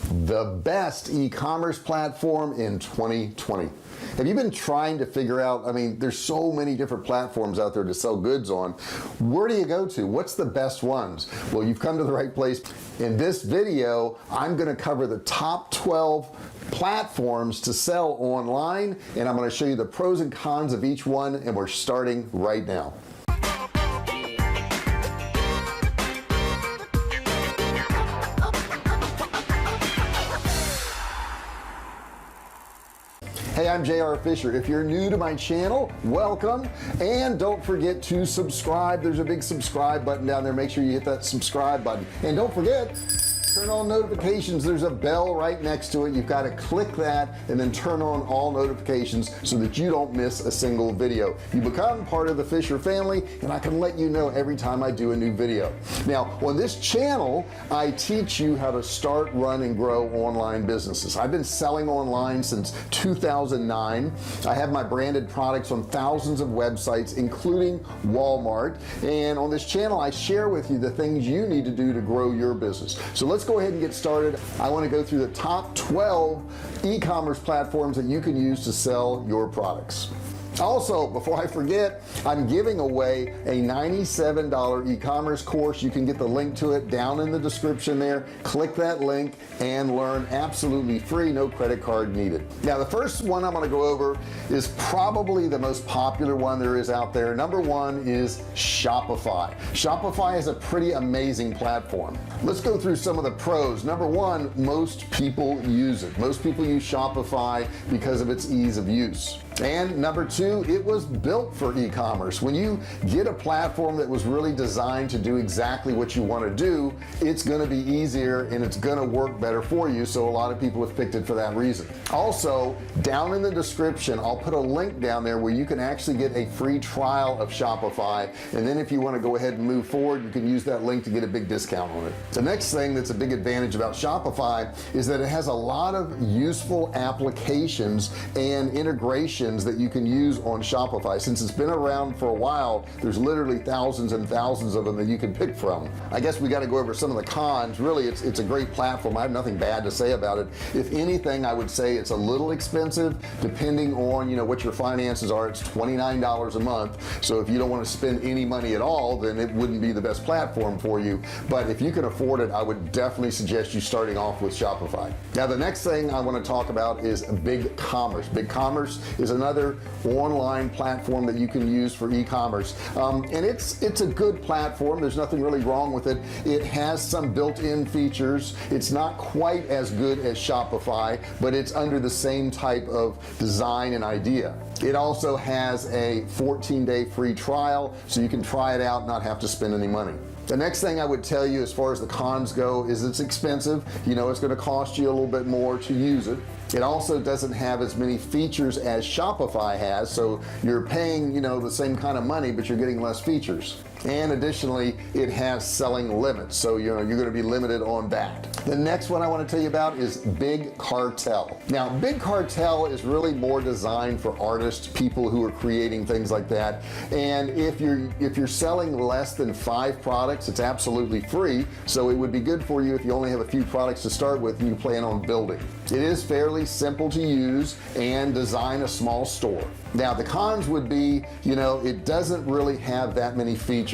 the best e-commerce platform in 2020. Have you been trying to figure out, I mean, there's so many different platforms out there to sell goods on. Where do you go to? What's the best ones? Well, you've come to the right place. In this video, I'm going to cover the top 12 platforms to sell online, and I'm going to show you the pros and cons of each one, and we're starting right now. Hey, I'm JR Fisher. If you're new to my channel, welcome, and don't forget to subscribe. There's a big subscribe button down there. Make sure you hit that subscribe button, and don't forget, turn on notifications. There's a bell right next to it. You've got to click that and then turn on all notifications so that you don't miss a single video. You become part of the Fisher family, and I can let you know every time I do a new video. Now on this channel, I teach you how to start, run, and grow online businesses. I've been selling online since 2009. I have my branded products on thousands of websites, including Walmart, and on this channel I share with you the things you need to do to grow your business. So let's go ahead and get started. I want to go through the top 12 e-commerce platforms that you can use to sell your products. Also, before I forget, I'm giving away a $97 e-commerce course. You can get the link to it down in the description there. Click that link and learn absolutely free, no credit card needed. Now the first one I'm going to go over is probably the most popular one there is out there. Number one is Shopify. Shopify is a pretty amazing platform. Let's go through some of the pros. Number one, most people use it. Most people use Shopify because of its ease of use. And number two, it was built for e-commerce. When you get a platform that was really designed to do exactly what you want to do, it's going to be easier and it's going to work better for you. So a lot of people have picked it for that reason. Also, down in the description, I'll put a link down there where you can actually get a free trial of Shopify, and then if you want to go ahead and move forward, you can use that link to get a big discount on it. The next thing that's a big advantage about Shopify is that it has a lot of useful applications and integrations that you can use on Shopify. Since it's been around for a while, there's literally thousands and thousands of them that you can pick from. I guess we got to go over some of the cons. Really, it's a great platform. I have nothing bad to say about it. If anything, I would say it's a little expensive depending on, you know, what your finances are. It's $29 a month, so if you don't want to spend any money at all, then it wouldn't be the best platform for you. But if you can afford it, I would definitely suggest you starting off with Shopify. Now the next thing I want to talk about is BigCommerce. BigCommerce is another online platform that you can use for e-commerce, and it's a good platform. There's nothing really wrong with it. It has some built-in features. It's not quite as good as Shopify, but it's under the same type of design and idea. It also has a 14-day free trial, so you can try it out and not have to spend any money. The next thing I would tell you as far as the cons go is it's expensive. You know, it's going to cost you a little bit more to use it. It also doesn't have as many features as Shopify has, so you're paying, you know, the same kind of money, but you're getting less features. And additionally, it has selling limits, so you know you're going to be limited on that. The next one I want to tell you about is Big Cartel. Now Big Cartel is really more designed for artists, people who are creating things like that, and if you're selling less than 5 products, it's absolutely free. So it would be good for you if you only have a few products to start with and you plan on building. It is fairly simple to use and design a small store. Now the cons would be, you know, it doesn't really have that many features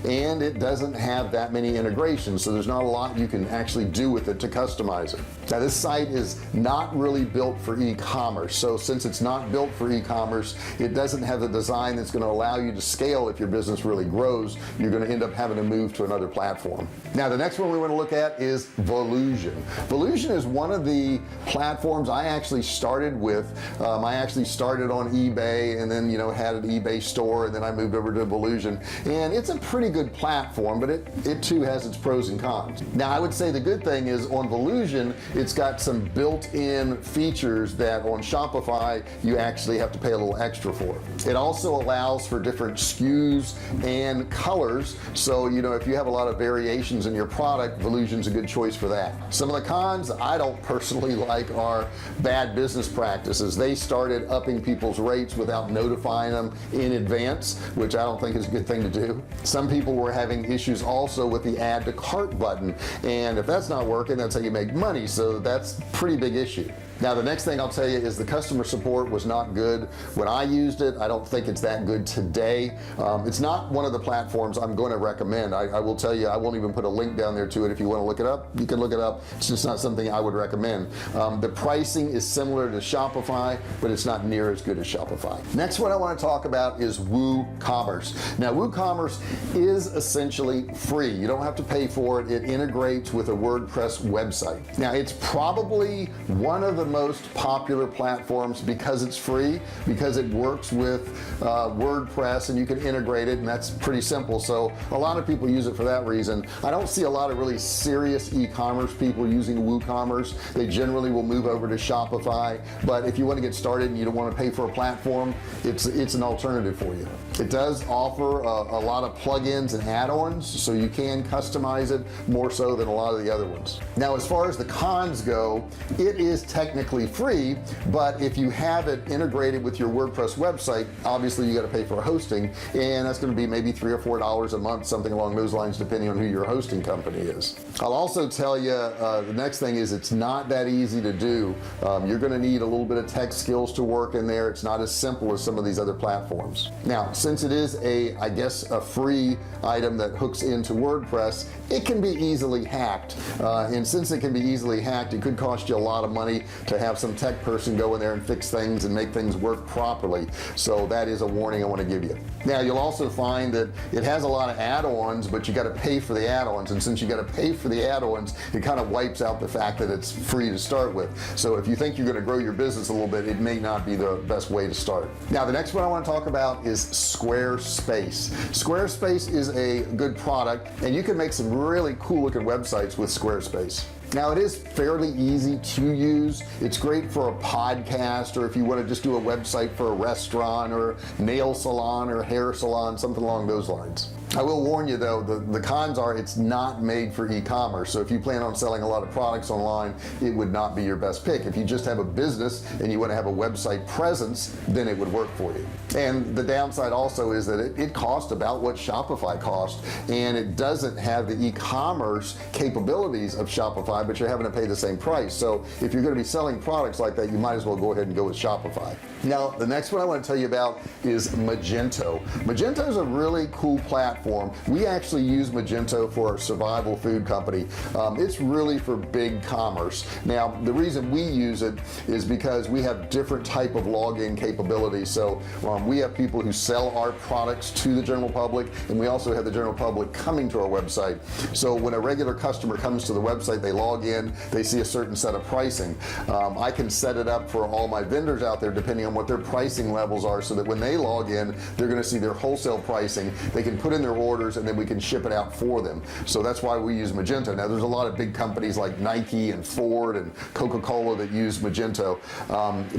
and it doesn't have that many integrations, so there's not a lot you can actually do with it to customize it. Now this site is not really built for e-commerce, so since it's not built for e-commerce, it doesn't have the design that's going to allow you to scale. If your business really grows, you're going to end up having to move to another platform. Now the next one we want to look at is VOLUSION. VOLUSION is one of the platforms I actually started with. I actually started on eBay and then, you know, had an eBay store, and then I moved over to VOLUSION, and it's a pretty good platform, but it too has its pros and cons. Now I would say the good thing is on VOLUSION, it's got some built-in features that on Shopify you actually have to pay a little extra for. It also allows for different SKUs and colors, so you know, if you have a lot of variations in your product, VOLUSION's a good choice for that. Some of the cons I don't personally like are bad business practices. They started upping people's rates without notifying them in advance, which I don't think is a good thing to do. Some people were having issues also with the add to cart button, and if that's not working, that's how you make money. So that's a pretty big issue. Now the next thing I'll tell you is the customer support was not good when I used it. I don't think it's that good today. It's not one of the platforms I'm going to recommend. I will tell you, I won't even put a link down there to it. If you want to look it up, you can look it up. It's just not something I would recommend. The pricing is similar to Shopify, but it's not near as good as Shopify. Next one I want to talk about is WooCommerce. Now WooCommerce is essentially free. You don't have to pay for it. It integrates with a WordPress website. Now it's probably one of the most popular platforms because it's free, because it works with WordPress and you can integrate it, and that's pretty simple. So a lot of people use it for that reason. I don't see a lot of really serious e-commerce people using WooCommerce. They generally will move over to Shopify, but if you want to get started and you don't want to pay for a platform, it's an alternative for you. It does offer a lot of plugins and add-ons, so you can customize it more so than a lot of the other ones. Now as far as the cons go, it is technically free, but if you have it integrated with your WordPress website, obviously you got to pay for hosting, and that's going to be maybe $3 or $4 a month, something along those lines, depending on who your hosting company is. I'll also tell you the next thing is it's not that easy to do. You're going to need a little bit of tech skills to work in there. It's not as simple as some of these other platforms. Now since it is I guess a free item that hooks into WordPress, it can be easily hacked, and since it can be easily hacked, it could cost you a lot of money to have some tech person go in there and fix things and make things work properly. So that is a warning I want to give you. Now you'll also find that it has a lot of add-ons, but you got to pay for the add-ons, and since you got to pay for the add-ons, it kind of wipes out the fact that it's free to start with. So if you think you're going to grow your business a little bit, it may not be the best way to start. Now the next one I want to talk about is SQUARESPACE. SQUARESPACE is a good product, and you can make some really cool looking websites with SQUARESPACE. Now it is fairly easy to use. It's great for a podcast, or if you want to just do a website for a restaurant or nail salon or hair salon, something along those lines. I will warn you though, the cons are it's not made for e-commerce. So if you plan on selling a lot of products online, it would not be your best pick. If you just have a business and you want to have a website presence, then it would work for you. And the downside also is that it costs about what Shopify costs, and it doesn't have the e-commerce capabilities of Shopify, but you're having to pay the same price. So if you're going to be selling products like that, you might as well go ahead and go with Shopify. Now the next one I want to tell you about is Magento. Magento is a really cool platform. We actually use Magento for our survival food company. It's really for BIGCOMMERCE. Now the reason we use it is because we have different type of login capabilities. So we have people who sell our products to the general public, and we also have the general public coming to our website. So when a regular customer comes to the website, they log in, they see a certain set of pricing. I can set it up for all my vendors out there depending on what their pricing levels are, so that when they log in, they're going to see their wholesale pricing. They can put in their orders, and then we can ship it out for them. So that's why we use Magento. Now there's a lot of big companies like Nike and Ford and Coca-Cola that use Magento,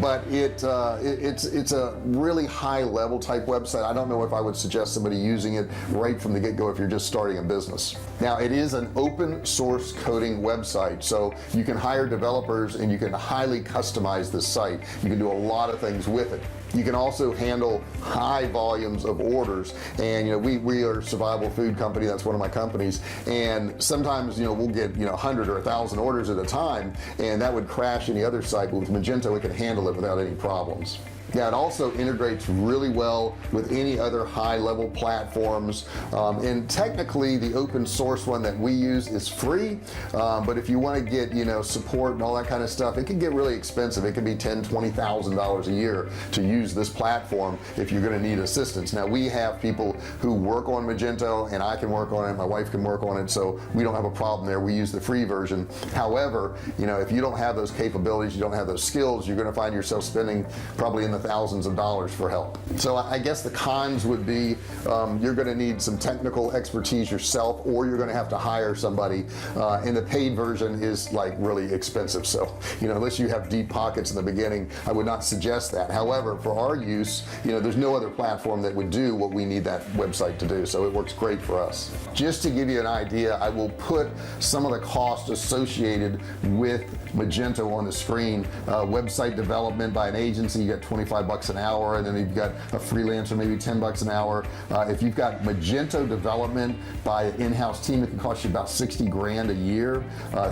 but it's a really high level type website. I don't know if I would suggest somebody using it right from the get-go if you're just starting a business. Now it is an open source coding website, so you can hire developers and you can highly customize this site. You can do a lot of things with it. You can also handle high volumes of orders, and we are a survival food company. That's one of my companies, and sometimes we'll get 100 or 1,000 orders at a time, and that would crash any other site. But with Magento, we can handle it without any problems. Now it also integrates really well with any other high-level platforms, and technically the open source one that we use is free, but if you want to get support and all that kind of stuff, it can get really expensive. It can be $10,000–$20,000 a year to use this platform if you're going to need assistance. Now we have people who work on Magento, and I can work on it, my wife can work on it, so we don't have a problem there. We use the free version. However, if you don't have those capabilities, you don't have those skills, you're going to find yourself spending probably in the thousands of dollars for help. So I guess the cons would be you're going to need some technical expertise yourself, or you're going to have to hire somebody, and the paid version is like really expensive. So unless you have deep pockets in the beginning, I would not suggest that. However, for our use, there's no other platform that would do what we need that website to do, so it works great for us. Just to give you an idea, I will put some of the costs associated with Magento on the screen. Website development by an agency, you got 25 bucks an hour, and then you've got a freelancer maybe 10 bucks an hour. If you've got Magento development by an in-house team, it can cost you about 60 grand a year.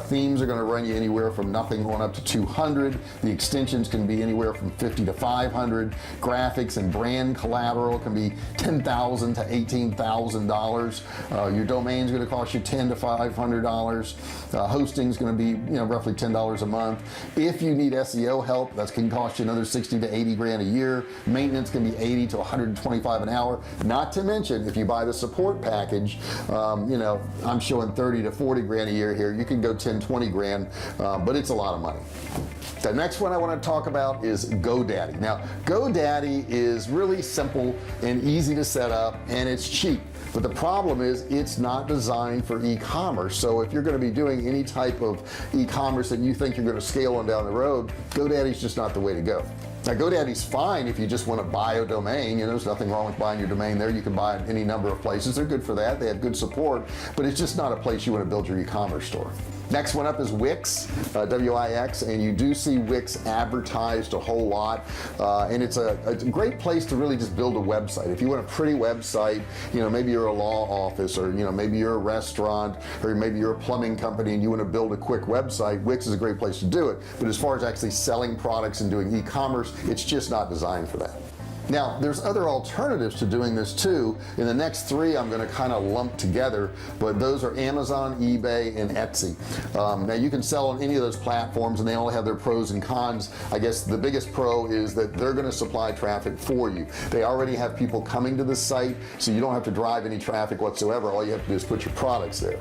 Themes are going to run you anywhere from nothing on up to 200. The extensions can be anywhere from 50 to 500. Graphics and brand collateral can be $10,000 to $18,000. Your domain is going to cost you $10 to $500. Hosting is going to be roughly $10 a month. If you need SEO help, that can cost you another 60 to 80 grand a year. Maintenance can be 80 to 125 an hour. Not to mention, if you buy the support package, I'm showing 30 to 40 grand a year here. You can go 10, 20 grand, but it's a lot of money. The next one I want to talk about is GoDaddy. Now, GoDaddy is really simple and easy to set up, and it's cheap. But the problem is it's not designed for e-commerce. So if you're going to be doing any type of e-commerce that you think you're going to scale on down the road, GoDaddy's just not the way to go. Now, GoDaddy's fine if you just want to buy a domain. There's nothing wrong with buying your domain there. You can buy it any number of places. They're good for that. They have good support, but it's just not a place you want to build your e-commerce store. Next one up is Wix, W-I-X, and you do see Wix advertised a whole lot, and it's a great place to really just build a website. If you want a pretty website, maybe you're a law office, or maybe you're a restaurant, or maybe you're a plumbing company and you want to build a quick website, Wix is a great place to do it. But as far as actually selling products and doing e-commerce, it's just not designed for that. Now, there's other alternatives to doing this too. In the next three, I'm going to kind of lump together, but those are Amazon, eBay, and Etsy. Now, you can sell on any of those platforms, and they all have their pros and cons. I guess the biggest pro is that they're going to supply traffic for you. They already have people coming to the site, so you don't have to drive any traffic whatsoever. All you have to do is put your products there.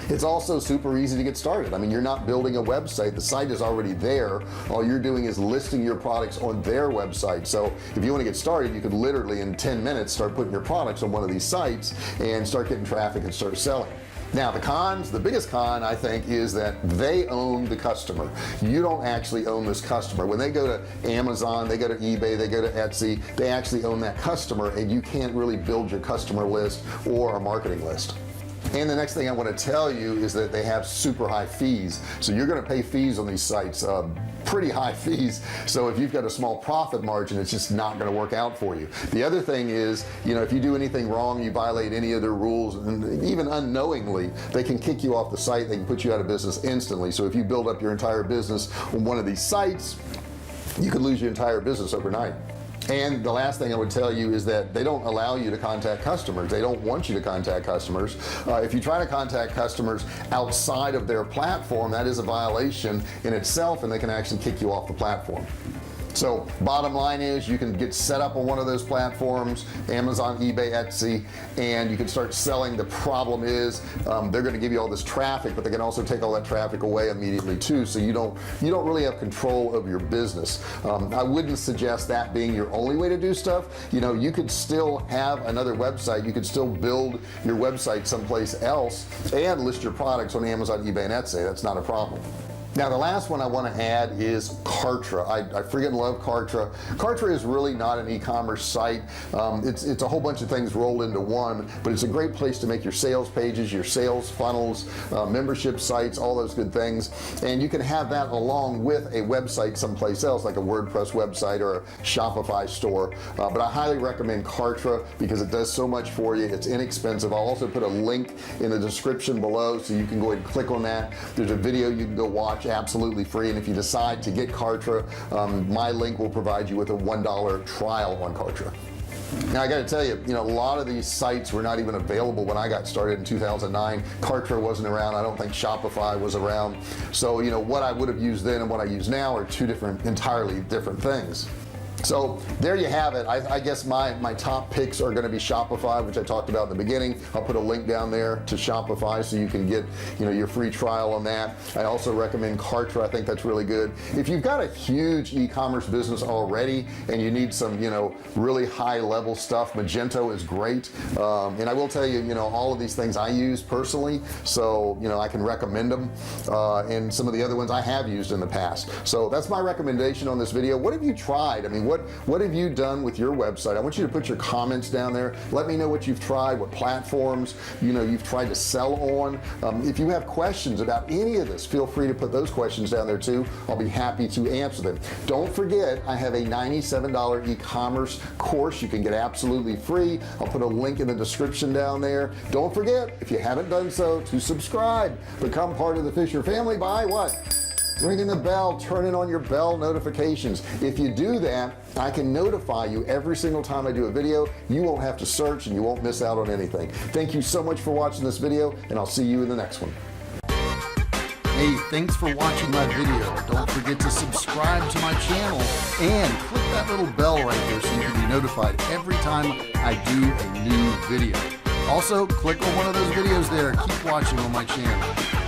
It's also super easy to get started. I mean, you're not building a website. The site is already there. All you're doing is listing your products on their website. So if you want to get started, you could literally in 10 minutes start putting your products on one of these sites and start getting traffic and start selling. Now, the cons, the biggest con, I think, is that they own the customer. You don't actually own this customer. When they go to Amazon, they go to eBay, they go to Etsy, they actually own that customer, and you can't really build your customer list or a marketing list. And the next thing I want to tell you is that they have super high fees. So you're going to pay fees on these sites, pretty high fees. So if you've got a small profit margin, it's just not going to work out for you. The other thing is, if you do anything wrong, you violate any of their rules, and even unknowingly, they can kick you off the site. They can put you out of business instantly. So if you build up your entire business on one of these sites, you could lose your entire business overnight. And the last thing I would tell you is that they don't allow you to contact customers. They don't want you to contact customers. If you try to contact customers outside of their platform, that is a violation in itself, and they can actually kick you off the platform. So bottom line is, you can get set up on one of those platforms, Amazon, eBay, Etsy, and you can start selling. The problem is they're going to give you all this traffic, but they can also take all that traffic away immediately too, so you don't really have control of your business. I wouldn't suggest that being your only way to do stuff. You could still have another website. You could still build your website someplace else and list your products on Amazon, eBay, and Etsy. That's not a problem. Now, the last one I want to add is KARTRA. I freaking love KARTRA. KARTRA is really not an e-commerce site. It's a whole bunch of things rolled into one, but it's a great place to make your sales pages, your sales funnels, membership sites, all those good things. And you can have that along with a website someplace else, like a WordPress website or a Shopify store. But I highly recommend KARTRA because it does so much for you. It's inexpensive. I'll also put a link in the description below, so you can go ahead and click on that. There's a video you can go watch absolutely free, and if you decide to get KARTRA, my link will provide you with a $1 trial on KARTRA. Now, I got to tell you, a lot of these sites were not even available when I got started in 2009. KARTRA wasn't around. I don't think Shopify was around. So what I would have used then and what I use now are two entirely different things. So there you have it. I guess my top picks are going to be Shopify, which I talked about in the beginning. I'll put a link down there to Shopify so you can get your free trial on that. I also recommend KARTRA. I think that's really good. If you've got a huge e-commerce business already and you need some really high level stuff, Magento is great. And I will tell you, all of these things I use personally, so I can recommend them, and some of the other ones I have used in the past. So that's my recommendation on this video. What have you tried? I mean, what have you done with your website? I want you to put your comments down there. Let me know what you've tried, what platforms you've tried to sell on. If you have questions about any of this, feel free to put those questions down there too. I'll be happy to answer them. Don't forget, I have a $97 e-commerce course you can get absolutely free. I'll put a link in the description down there. Don't forget, if you haven't done so, to subscribe. Become part of the Fisher family by what? Ringing the bell, turning on your bell notifications. If you do that, I can notify you every single time I do a video. You won't have to search and you won't miss out on anything. Thank you so much for watching this video, and I'll see you in the next one. Hey, thanks for watching my video. Don't forget to subscribe to my channel and click that little bell right there so you can be notified every time I do a new video. Also, click on one of those videos there. Keep watching on my channel.